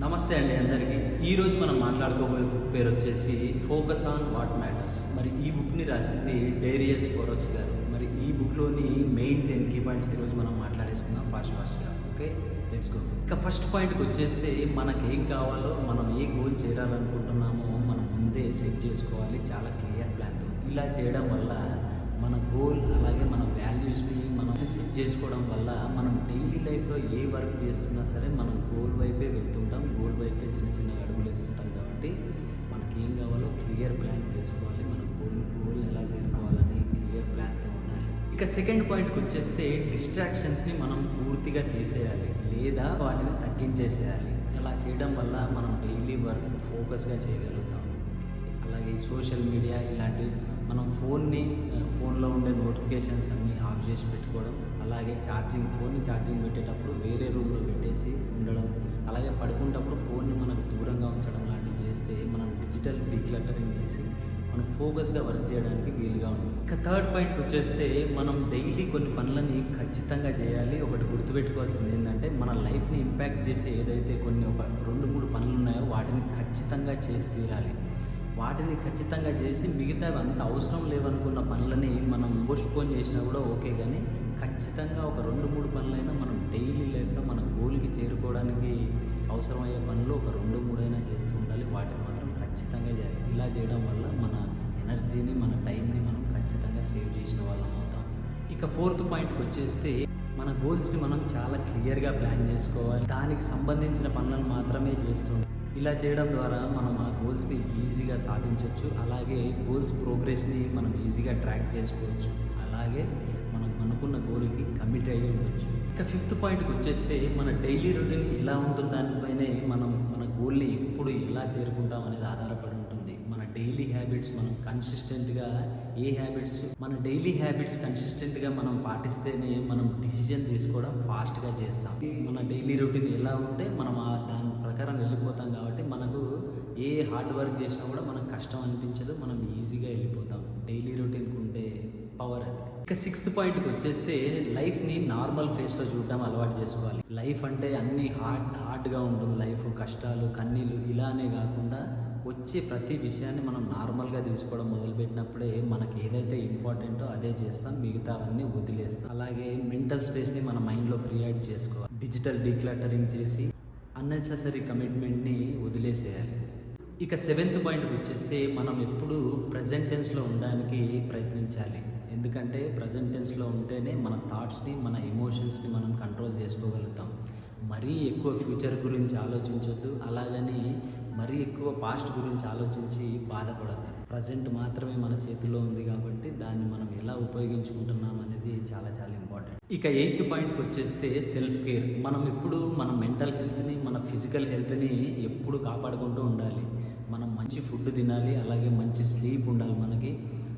నమస్తే అండి అందరికీ. ఈరోజు మనం మాట్లాడుకోబోయే బుక్ పేరు వచ్చేసి ఫోకస్ ఆన్ వాట్ మ్యాటర్స్. మరి ఈ బుక్ని రాసింది డేరియస్ ఫోరక్స్ గారు. మరి ఈ బుక్లోని మెయిన్ 10 కీ పాయింట్స్ ఈరోజు మనం మాట్లాడేసుకుందాం ఫాస్ట్గా. Okay, let's go. ఇక ఫస్ట్ పాయింట్కి వచ్చేస్తే మనకేం కావాలో, మనం ఏ గోల్ చేరాలనుకుంటున్నామో మనం ముందే సెట్ చేసుకోవాలి చాలా క్లియర్ ప్లాన్తో. ఇలా చేయడం వల్ల మన గోల్ అలాగే మన వాల్యూస్ని మనం సెట్ చేసుకోవడం వల్ల మనం డైలీ లైఫ్లో ఏ వర్క్ చేస్తున్నా సరే మనం గోల్ వైపే వెళ్తుంటాం, గోల్ వైపే చిన్న చిన్న అడుగులు వేస్తుంటాం. కాబట్టి మనకి ఏం కావాలో క్లియర్ ప్లాన్ చేసుకోవాలి. మన గోల్ని ఎలా చేరుకోవాలని క్లియర్ ప్లాన్తో ఉండాలి. ఇక సెకండ్ పాయింట్కి వచ్చేస్తే డిస్ట్రాక్షన్స్ని మనం పూర్తిగా తీసేయాలి లేదా వాటిని తగ్గించేసేయాలి. అలా చేయడం వల్ల మనం డైలీ వర్క్ ఫోకస్గా చేయగలుగుతాం. అలాగే సోషల్ మీడియా ఇలాంటివి మనం ఫోన్లో ఉండే నోటిఫికేషన్స్ అన్నీ ఆఫ్ చేసి పెట్టుకోవడం, అలాగే ఫోన్ని ఛార్జింగ్ పెట్టేటప్పుడు వేరే రూమ్లో పెట్టేసి ఉండడం, అలాగే పడుకునేటప్పుడు ఫోన్ని మనకు దూరంగా ఉంచడం లాంటివి చేస్తే మనం డిజిటల్ డీక్లటరింగ్ చేసి మనం ఫోకస్గా వర్క్ చేయడానికి వీలుగా ఉంటుంది. ఇక థర్డ్ పాయింట్ వచ్చేస్తే మనం డైలీ కొన్ని పనులని ఖచ్చితంగా చేయాలి. ఒకటి గుర్తుపెట్టుకోవాల్సింది ఏంటంటే మన లైఫ్ని ఇంపాక్ట్ చేసే ఏదైతే ఒక 2-3 పనులు ఉన్నాయో వాటిని ఖచ్చితంగా చేసి తీరాలి. వాటిని ఖచ్చితంగా చేసి మిగతావి అంత అవసరం లేవనుకున్న పనులని మనం పోస్ట్పోన్ చేసినా కూడా ఓకే, కానీ ఖచ్చితంగా ఒక 2-3 పనులైనా మనం డైలీ లైఫ్లో మన గోల్కి చేరుకోవడానికి అవసరమయ్యే పనులు ఒక 2-3 అయినా చేస్తూ ఉండాలి. వాటిని మాత్రం ఖచ్చితంగా చేయాలి. ఇలా చేయడం వల్ల మన ఎనర్జీని, మన టైంని మనం ఖచ్చితంగా సేవ్ చేసిన వాళ్ళం అవుతాం. ఇక ఫోర్త్ పాయింట్కి వచ్చేస్తే మన గోల్స్ని మనం చాలా క్లియర్గా ప్లాన్ చేసుకోవాలి. దానికి సంబంధించిన పనులను మాత్రమే చేస్తుంటాం. ఇలా చేయడం ద్వారా మనం ఆ గోల్స్ని ఈజీగా సాధించవచ్చు. అలాగే గోల్స్ ప్రోగ్రెస్ని మనం ఈజీగా ట్రాక్ చేసుకోవచ్చు. అలాగే మనం అనుకున్న గోల్కి కమిట్ అయ్యి ఉండొచ్చు. ఇక ఫిఫ్త్ పాయింట్కి వచ్చేస్తే మన డైలీ రొటీన్ ఎలా ఉంటుంది దానిపైనే మనం మన గోల్ని ఎప్పుడు ఎలా చేరుకుంటాం అనేది ఆధారపడి ఉంటుంది. మన డైలీ హ్యాబిట్స్ మనం కన్సిస్టెంట్గా మన డైలీ హ్యాబిట్స్ కన్సిస్టెంట్గా మనం పాటిస్తేనే మనం డిసిజన్ తీసుకోవడం ఫాస్ట్గా చేస్తాం. మన డైలీ రొటీన్ ఎలా ఉంటే మనం దాని ప్రకారం వెళ్ళిపోతాం. కాబట్టి మనకు ఏ హార్డ్ వర్క్ చేసినా కూడా మనకు కష్టం అనిపించదు, మనం ఈజీగా వెళ్ళిపోతాం. డైలీ రొటీన్కి ఉంటే పవర్ అది. ఇక సిక్స్త్ పాయింట్కి వచ్చేస్తే లైఫ్ని నార్మల్ ఫేస్లో చూడడం అలవాటు చేసుకోవాలి. లైఫ్ అంటే అన్నీ హార్డ్గా ఉంటుంది. లైఫ్ కష్టాలు, కన్నీళ్ళు ఇలానే కాకుండా వచ్చే ప్రతి విషయాన్ని మనం నార్మల్గా తీసుకోవడం మొదలుపెట్టినప్పుడే మనకి ఏదైతే ఇంపార్టెంటో అదే చేస్తాం, మిగతావన్నీ వదిలేస్తాం. అలాగే మెంటల్ స్పేస్ని మన మైండ్లో క్రియేట్ చేసుకోవాలి. డిజిటల్ డీక్లటరింగ్ చేసి అన్నెసెసరీ కమిట్మెంట్ని వదిలేసేయాలి. ఇక సెవెంత్ పాయింట్కి వచ్చేస్తే మనం ఎప్పుడు ప్రజెంట్ టెన్స్లో ఉండడానికి ప్రయత్నించాలి. ఎందుకంటే ప్రజెంట్ టెన్స్లో ఉంటేనే మన థాట్స్ని, మన ఎమోషన్స్ని మనం కంట్రోల్ చేసుకోగలుగుతాం. మరీ ఎక్కువ ఫ్యూచర్ గురించి ఆలోచించొద్దు, అలాగని మరీ ఎక్కువ పాస్ట్ గురించి ఆలోచించి బాధపడద్దు. ప్రజెంట్ మాత్రమే మన చేతిలో ఉంది కాబట్టి దాన్ని మనం ఎలా ఉపయోగించుకుంటున్నాం అనేది చాలా చాలా ఇంపార్టెంట్. ఇక ఎయిత్ పాయింట్కి వచ్చేస్తే సెల్ఫ్ కేర్. మనం ఎప్పుడు మన మెంటల్ హెల్త్ని, మన ఫిజికల్ హెల్త్ని ఎప్పుడు కాపాడుకుంటూ ఉండాలి. మనం మంచి ఫుడ్ తినాలి, అలాగే మంచి స్లీప్ ఉండాలి మనకి.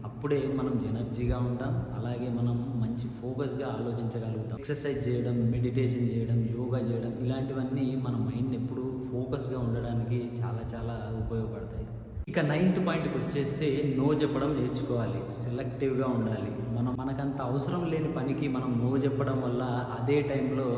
అప్పుడే మనం ఎనర్జీగా ఉంటాం, అలాగే మనం మంచి ఫోకస్గా ఆలోచించగలుగుతాం. ఎక్సర్సైజ్ చేయడం, మెడిటేషన్ చేయడం, యోగా చేయడం ఇలాంటివన్నీ మన మైండ్ ఎప్పుడు ఫోకస్గా ఉండడానికి చాలా చాలా ఉపయోగపడతాయి. ఇక నైన్త్ పాయింట్కి వచ్చేస్తే నో చెప్పడం నేర్చుకోవాలి. సెలెక్టివ్గా ఉండాలి. మనకంత అవసరం లేని పనికి మనం నో చెప్పడం వల్ల అదే టైంలో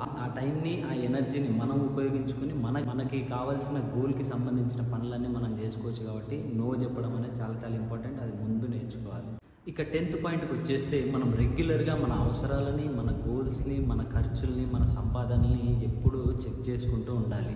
ఆ టైంని, ఆ ఎనర్జీని మనం ఉపయోగించుకుని మనకి కావాల్సిన గోల్కి సంబంధించిన పనులన్నీ మనం చేసుకోవచ్చు. కాబట్టి నో చెప్పడం అనేది చాలా చాలా ఇంపార్టెంట్. అది ముందు నేర్చుకోవాలి. ఇక 10th పాయింట్కి వచ్చేస్తే మనం రెగ్యులర్గా మన అవసరాలని, మన గోల్స్ని, మన ఖర్చుల్ని, మన సంపాదనని ఎప్పుడూ చెక్ చేసుకుంటూ ఉండాలి.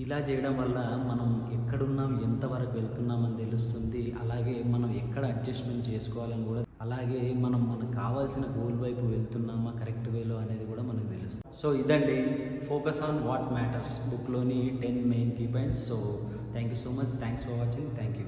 ఇలా చేయడం వల్ల మనం ఎక్కడున్నాం, ఎంతవరకు వెళ్తున్నామని తెలుస్తుంది. అలాగే మనం ఎక్కడ అడ్జస్ట్మెంట్ చేసుకోవాలని కూడా, అలాగే మనకు కావాల్సిన గోల్ వైపు వెళ్తున్నామా కరెక్ట్ వేలో అనేది కూడా మనకు తెలుస్తుంది. సో ఇదండి ఫోకస్ ఆన్ వాట్ మ్యాటర్స్ బుక్లోని 10 main key points. So thank you so much. Thanks for watching. Thank you.